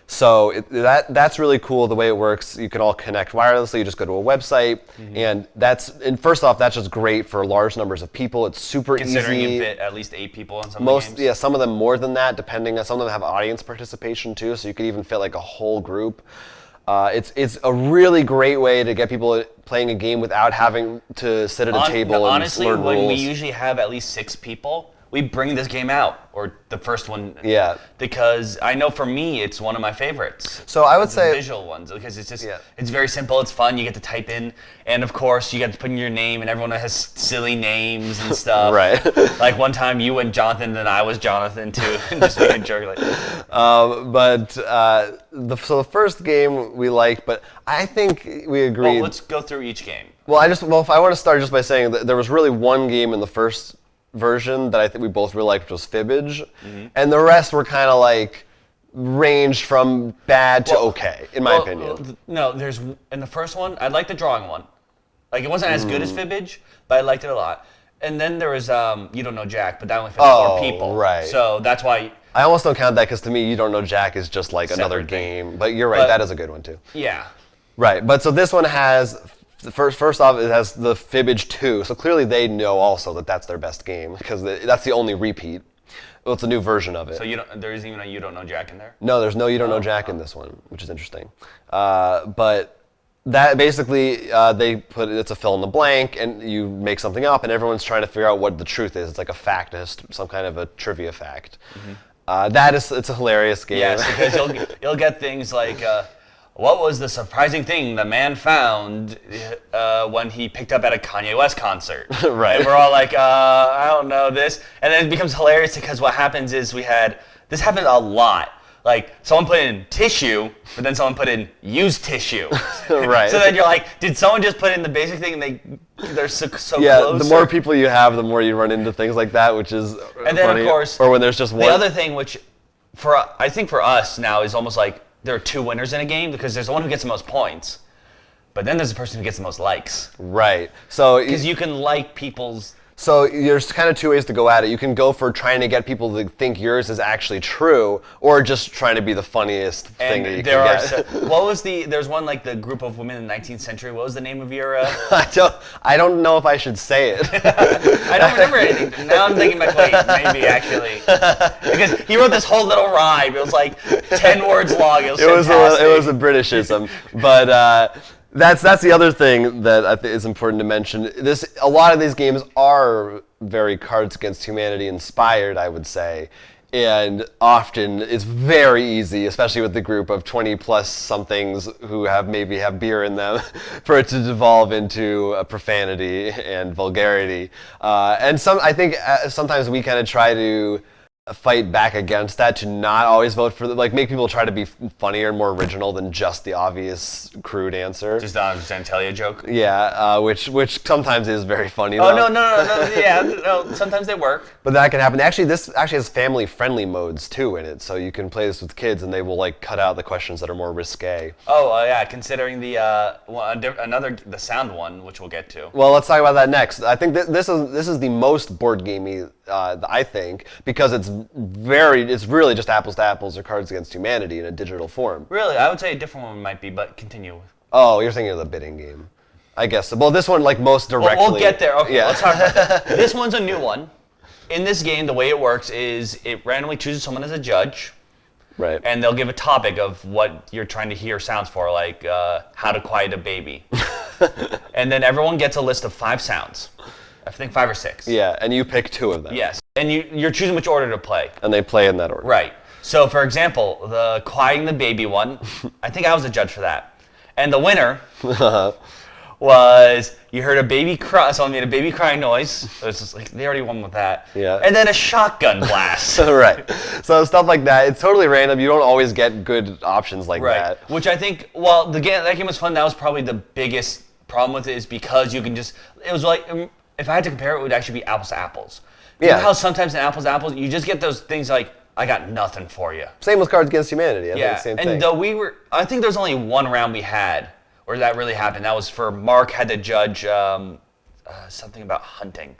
So that's really cool the way it works. You can all connect wirelessly. You just go to a website, and first off, that's just great for large numbers of people. It's super easy. Considering you fit at least 8 people on some of the games. Yeah, some of them more than that, depending on some of them have audience participation too, so you could even fit like a whole group. It's a really great way to get people playing a game without having to sit at a table and honestly, learn rules. when we usually have at least 6 people, we bring this game out, or the first one. Yeah. Because I know for me, it's one of my favorites. So I would say the visual ones, because it's just it's very simple. It's fun. You get to type in, and of course you get to put in your name, and everyone has silly names and stuff. Right. Like one time you and Jonathan, and I was Jonathan too, and just being a jerk. So the first game we liked, but I think we agreed. Well, let's go through each game. If I want to start just by saying that there was really one game in the first version that I think we both really liked, which was Fibbage, and the rest were kind of like ranged from bad to okay, in my opinion. No, in the first one, I liked the drawing one. Like it wasn't as good as Fibbage, but I liked it a lot. And then there was You Don't Know Jack, but that only fit 4 people. Right. So that's why. I almost don't count that because to me, You Don't Know Jack is just like another game. But you're right, that is a good one too. Yeah. Right, but so this one has. First off, it has the Fibbage 2, so clearly they know also that that's their best game because that's the only repeat. Well, it's a new version of it. So there isn't even a You Don't Know Jack in there? No, there's no You Don't Know Jack in this one, which is interesting. But that basically it's a fill in the blank, and you make something up, and everyone's trying to figure out what the truth is. It's like a fact, it's some kind of a trivia fact. It's a hilarious game. Yes, because you'll get things like. What was the surprising thing the man found when he picked up at a Kanye West concert? Right. And we're all like, I don't know this. And then it becomes hilarious because what happens is this happened a lot. Like, someone put in tissue, but then someone put in used tissue. Right. So then you're like, did someone just put in the basic thing and they're so close? The more people you have, the more you run into things like that, which is And then, funny. Of course, or when there's just one. The other thing, which I think for us now is almost like, there are 2 winners in a game because there's the one who gets the most points, but then there's the person who gets the most likes. Right. So because you can like people's. So there's kind of 2 ways to go at it. You can go for trying to get people to think yours is actually true, or just trying to be the funniest thing that you can get. There's one like the group of women in the 19th century. What was the name of your? I don't know if I should say it. I don't remember anything. Now I'm thinking back, wait, maybe actually, because he wrote this whole little rhyme. It was like 10 words long. It was a Britishism, but. That's the other thing that I think is important to mention. A lot of these games are very Cards Against Humanity inspired, I would say, And often it's very easy, especially with the group of 20 plus somethings who maybe have beer in them, for it to devolve into profanity and vulgarity. And I think sometimes we kind of try to fight back against that, to not always vote for make people try to be funnier and more original than just the obvious crude answer. Just not a genitalia joke. Yeah, which sometimes is very funny. Oh though. no, yeah, no, sometimes they work. But that can happen. Actually, this has family-friendly modes too in it, so you can play this with kids, and they will cut out the questions that are more risque. Oh yeah, considering the the sound one, which we'll get to. Well, let's talk about that next. I think this is the most board gamey, I think, because it's really just apples to apples or Cards Against Humanity in a digital form. Really, I would say a different one might be, but continue. Oh, you're thinking of the bidding game. I guess. Well, this one most directly. We'll get there. Okay, yeah. Let's talk about that. This one's a new one. In this game, the way it works is it randomly chooses someone as a judge. Right. And they'll give a topic of what you're trying to hear sounds for, like how to quiet a baby. And then everyone gets a list of 5 sounds. I think 5 or 6. Yeah, and you pick 2 of them. Yes. And you're choosing which order to play. And they play in that order. Right. So, for example, the quieting the baby one, I think I was a judge for that. And the winner was, you heard a baby cry, someone made a baby crying noise. It was just they already won with that. Yeah. And then a shotgun blast. Right. So stuff like that, it's totally random. You don't always get good options like that. Which I think, that game was fun. That was probably the biggest problem with it, is because you can just, it was if I had to compare it would actually be apples to apples. Yeah. You know how sometimes in apples to apples, you just get those things like, I got nothing for you. Same with Cards Against Humanity. I think the same thing. And though I think there's only one round we had where that really happened. That was for Mark had to judge something about hunting.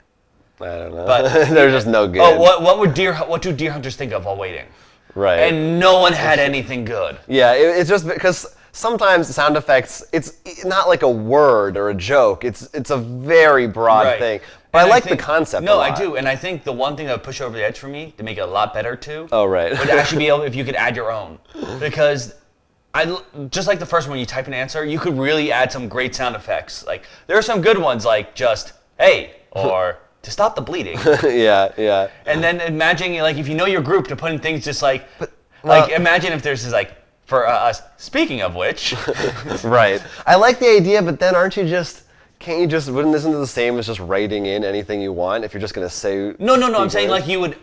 I don't know. But they're just no good. Oh, what do deer hunters think of while waiting? Right. And no one had anything good. Yeah, it's just because sometimes sound effects, it's not like a word or a joke. It's a very broad thing. But I like the concept a lot. I do, and I think the one thing that would push over the edge for me to make it a lot better too. Oh, right. Would actually be able if you could add your own, because just like the first one, when you type an answer, you could really add some great sound effects. Like there are some good ones, like just hey or to stop the bleeding. Yeah. And then imagine if you know your group to put in things just imagine if there's this for us. Speaking of which, right. I like the idea, but then wouldn't this be the same as just writing in anything you want if you're just gonna say? No. I'm saying you would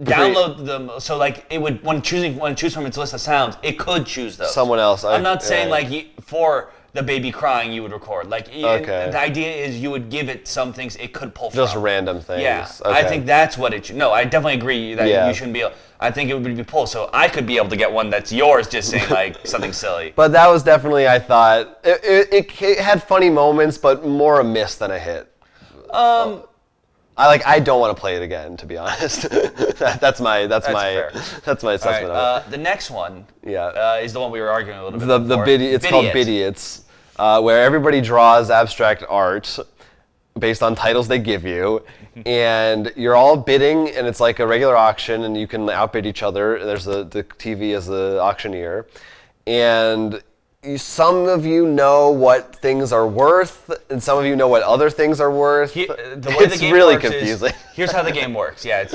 download them, so it would when choose from its list of sounds, it could choose those. Someone else. I'm not saying for the baby crying you would record. The idea is you would give it some things it could pull from. Just random things. Yeah. Okay. I think that's what it should. No, I definitely agree that you shouldn't be. I think it would be pulled, so I could be able to get one that's yours, just saying something silly. But that was definitely, I thought, it had funny moments, but more a miss than a hit. I don't want to play it again, to be honest. that's my assessment of it. The next one is the one we were arguing a little bit before. It's called Bidiots, where everybody draws abstract art based on titles they give you, and you're all bidding, and it's like a regular auction, and you can outbid each other. There's the TV as the auctioneer, and some of you know what things are worth, and some of you know what other things are worth. It's really confusing. Here's how the game works. Yeah,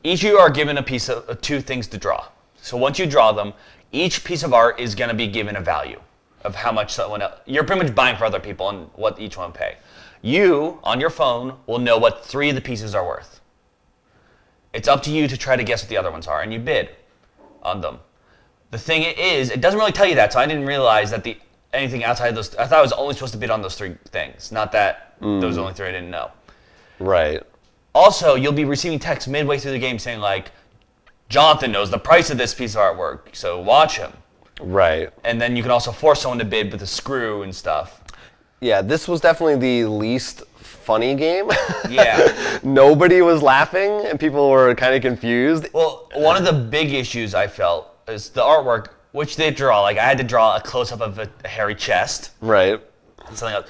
each of you are given a piece of 2 things to draw. So once you draw them, each piece of art is going to be given a value of how much someone else. You're pretty much buying for other people and what each one pay. You, on your phone, will know what 3 of the pieces are worth. It's up to you to try to guess what the other ones are, and you bid on them. The thing is, it doesn't really tell you that, so I didn't realize that anything outside of those. I thought I was only supposed to bid on those 3 things, not that those only 3 I didn't know. Right. Also, you'll be receiving texts midway through the game saying Jonathan knows the price of this piece of artwork, so watch him. Right. And then you can also force someone to bid with a screw and stuff. Yeah, this was definitely the least funny game. Yeah. Nobody was laughing, and people were kind of confused. Well, one of the big issues I felt is the artwork, which they draw. I had to draw a close-up of a hairy chest. Right. And something else.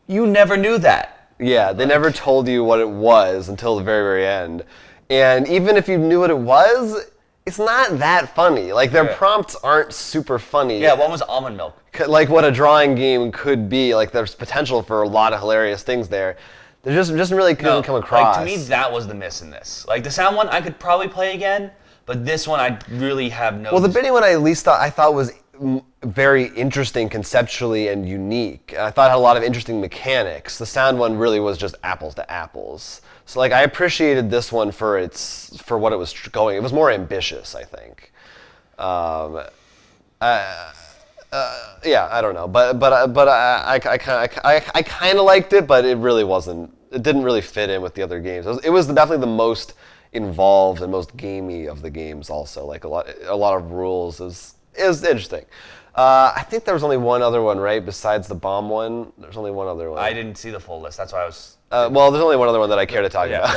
You never knew that. Yeah, they never told you what it was until the very, very end. And even if you knew what it was, it's not that funny. Their prompts aren't super funny. Yeah, one was almond milk. Like what a drawing game could be. There's potential for a lot of hilarious things there. They just really couldn't come across. Like, to me, that was the miss in this. Like, the sound one, I could probably play again, but this one, I really have no... Well, the bidding one I thought was very interesting conceptually and unique. I thought it had a lot of interesting mechanics. The sound one really was just apples to apples. So, like, I appreciated this one for what it was going. It was more ambitious, I think. Yeah, I don't know, but I kind of liked it, but it really wasn't. It didn't really fit in with the other games. It was definitely the most involved and most gamey of the games. Also, like a lot of rules. It was interesting. I think there was only one other one, right? Besides the bomb one, there's only one other one. I didn't see the full list. That's why I was. Well, there's only one other one that I care to talk about.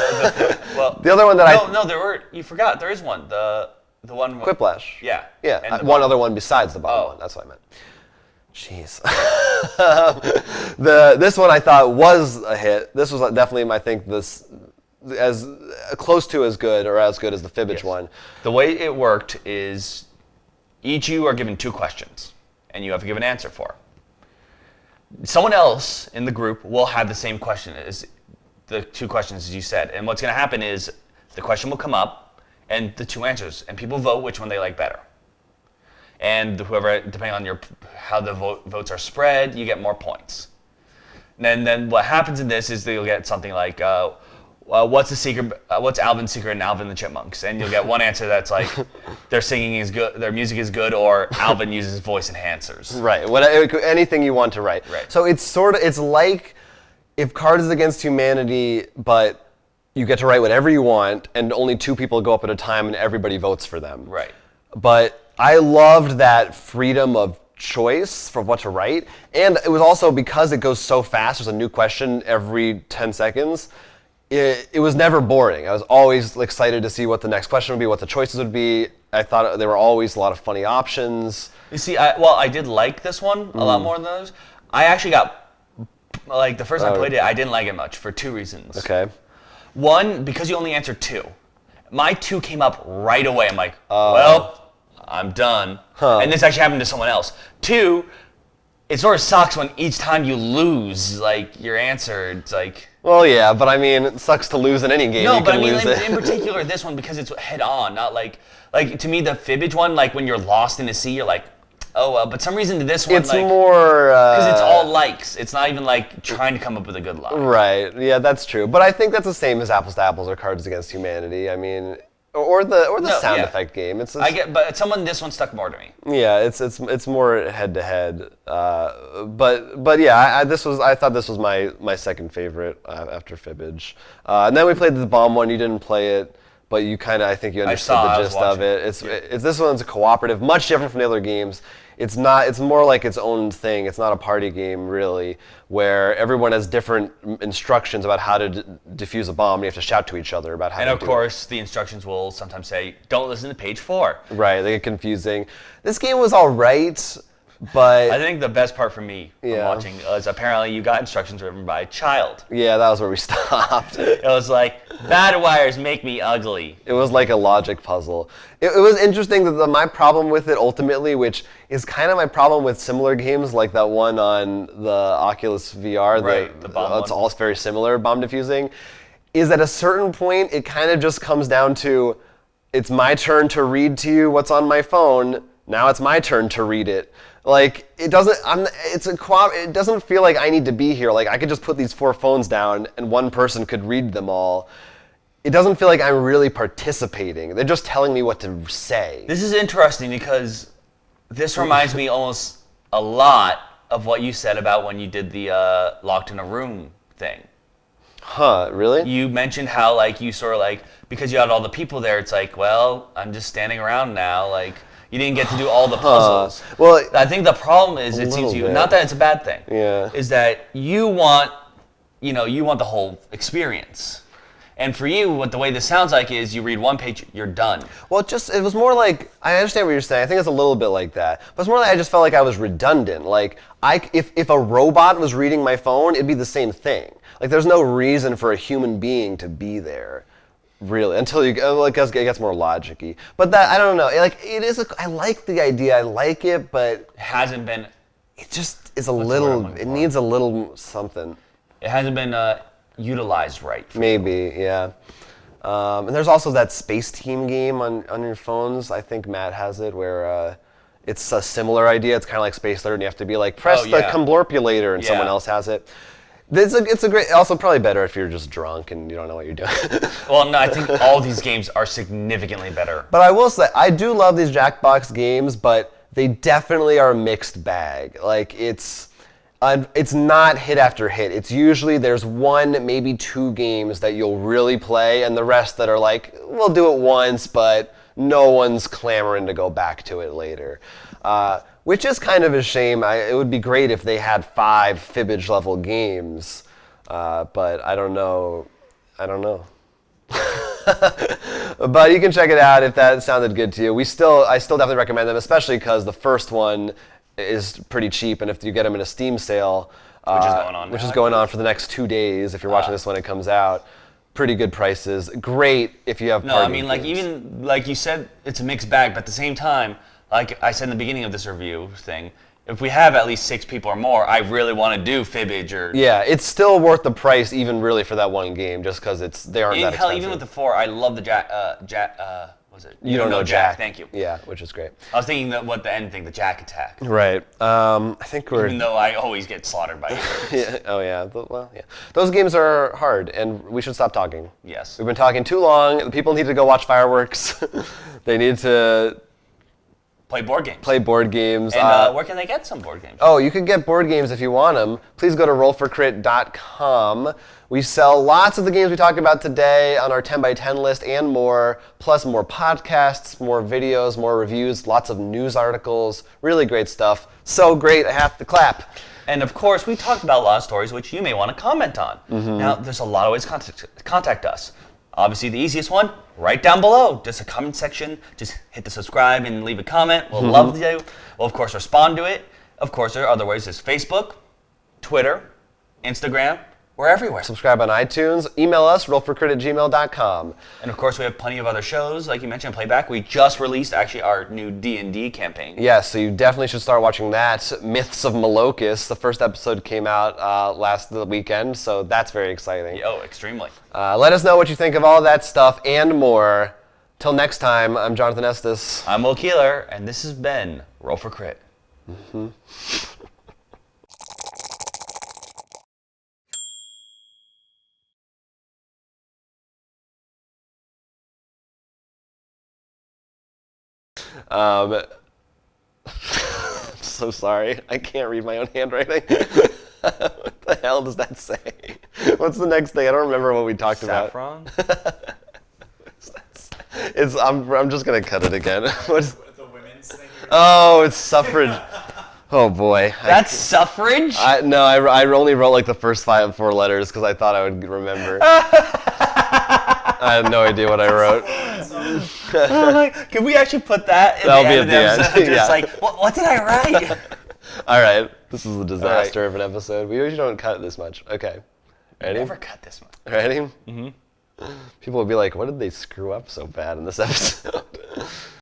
Well, the other one that no, there were. You forgot. There is one. The one. Quiplash. Yeah. Yeah. And One other one besides the bomb one. That's what I meant. Jeez. This one I thought was a hit. This was definitely, I think, as close to as good or as good as the Fibbage one. The way it worked is each you are given 2 questions, and you have to give an answer for. Someone else in the group will have the same question as the 2 questions as you said. And what's going to happen is the question will come up, and the 2 answers, and people vote which one they like better. And whoever, depending on how the votes are spread, you get more points. And then what happens in this is that you'll get something like, what's Alvin's secret in Alvin and the Chipmunks? And you'll get one answer that's like, their singing is good, their music is good, or Alvin uses voice enhancers. Right. Anything you want to write. Right. So it's like if Cards Against Humanity, but you get to write whatever you want, and only 2 people go up at a time, and everybody votes for them. Right. But I loved that freedom of choice for what to write, and it was also because it goes so fast. There's a new question every 10 seconds. It was never boring. I was always excited to see what the next question would be, what the choices would be. I thought there were always a lot of funny options. You see, I did like this one a lot more than those. I actually got, like, the first time I played it, I didn't like it much for 2 reasons. Okay. One, because you only answered 2. My 2 came up right away. I'm like, well, I'm done. Huh. And this actually happened to someone else. 2, it sort of sucks when each time you lose, like, your answer, it's like... Well, yeah, but I mean, it sucks to lose in any game. No, you but can I mean, lose in particular, this one, because it's head-on, not like, to me, the Fibbage one, like, when you're lost in the sea, you're like, oh, well, but some reason to this one, it's like... more... Because it's all likes. It's not even, like, trying to come up with a good line. Right, yeah, that's true. But I think that's the same as Apples to Apples or Cards Against Humanity. I mean... Or the sound effect game. I get, but this one stuck more to me. Yeah, it's more head to head. But yeah, I thought this was my second favorite after Fibbage. And then we played the bomb one. You didn't play it, but you I think you understood the gist of it. It's this one's a cooperative, much different from the other games. It's more like its own thing. It's not a party game, really, where everyone has different instructions about how to defuse a bomb, and you have to shout to each other about how to do it. And of course, the instructions will sometimes say, don't listen to page 4. Right, they get confusing. This game was all right, but... I think the best part for me from watching is apparently you got instructions written by a child. Yeah, that was where we stopped. It was like, bad wires make me ugly. It was like a logic puzzle. It was interesting that my problem with it ultimately, which is kind of my problem with similar games like that one on the Oculus VR, the bomb it's all very similar, bomb defusing, is at a certain point it kind of just comes down to, it's my turn to read to you what's on my phone, now it's my turn to read it. Like, it doesn't feel like I need to be here. Like, I could just put these 4 phones down and one person could read them all. It doesn't feel like I'm really participating. They're just telling me what to say. This is interesting because this reminds me almost a lot of what you said about when you did the locked in a room thing. Huh, really? You mentioned how, like, you sort of, like, because you had all the people there, it's like, well, I'm just standing around now, like... You didn't get to do all the puzzles. Well, I think the problem is, it seems not that it's a bad thing. Yeah. Is that you want the whole experience. And for you, what the way this sounds like is you read 1 page, you're done. Well, it was more like, I understand what you're saying. I think it's a little bit like that. But it's more like I just felt like I was redundant. Like, if a robot was reading my phone, it'd be the same thing. Like, there's no reason for a human being to be there. Really, until it gets more logic-y. But that, I don't know, like, I like the idea, I like it, but... It hasn't been... It just is it needs a little something. It hasn't been utilized right. Maybe, yeah. And there's also that Space Team game on your phones. I think Matt has it, where it's a similar idea. It's kind of like Space Alert, and you have to be like, press the Comblorpulator, and someone else has it. It's a great. Also, probably better if you're just drunk and you don't know what you're doing. Well, no, I think all these games are significantly better. But I will say, I do love these Jackbox games, but they definitely are a mixed bag. Like it's not hit after hit. It's usually there's one, maybe two games that you'll really play, and the rest that are like, we'll do it once, but no one's clamoring to go back to it later. Which is kind of a shame. It would be great if they had 5 Fibbage level games, but I don't know. But you can check it out if that sounded good to you. I still definitely recommend them, especially because the first one is pretty cheap, and if you get them in a Steam sale, which is going on for the next 2 days, if you're watching this when it comes out, pretty good prices. Great if you have party games. like even like you said, it's a mixed bag, but at the same time, like I said in the beginning of this review thing, if we have at least 6 people or more, I really want to do Fibbage or... Yeah, it's still worth the price even really for that one game, just because they aren't that expensive. Even with the 4, I love the Jack, was it? You don't know Jack. Thank you. Yeah, which is great. I was thinking what the end thing, the Jack attack. Right. I think we're... Even though I always get slaughtered by it. Yeah. Oh, yeah. Well, yeah. Those games are hard, and we should stop talking. Yes. We've been talking too long. People need to go watch fireworks. They need to... Play board games. And where can they get some board games? Oh, you can get board games if you want them. Please go to rollforcrit.com. We sell lots of the games we talked about today on our 10x10 list and more, plus more podcasts, more videos, more reviews, lots of news articles, really great stuff. So great, I have to clap. And of course, we talked about a lot of stories which you may want to comment on. Mm-hmm. Now, there's a lot of ways to contact us. Obviously, the easiest one, right down below. Just a comment section. Just hit the subscribe and leave a comment. We'll love to. We'll, of course, respond to it. Of course, there are other ways. There's Facebook, Twitter, Instagram. We're everywhere. Subscribe on iTunes. Email us, rollforcrit@gmail.com. And, of course, we have plenty of other shows, like you mentioned, Playback. We just released, actually, our new D&D campaign. Yes, so you definitely should start watching that. Myths of Malocus. The first episode came out last weekend, so that's very exciting. Oh, extremely. Let us know what you think of all that stuff and more. Till next time, I'm Jonathan Estes. I'm Will Keeler, and this has been Roll for Crit. Mm-hmm. So sorry, I can't read my own handwriting. What the hell does that say? What's the next thing? I don't remember what we talked Saffron? about. I'm just gonna cut it again. What's The women's thing. Oh, it's suffrage. Oh boy. That's suffrage? I only wrote like the first 4 letters because I thought I would remember. I have no idea what I wrote. Can we actually put that in That'll the be end of the at the episode? end. Just Yeah. like, what did I write? All right. This is a disaster of an episode. We usually don't cut this much. Okay. Ready? Never cut this much. Ready? Mm-hmm. People will be like, what did they screw up so bad in this episode?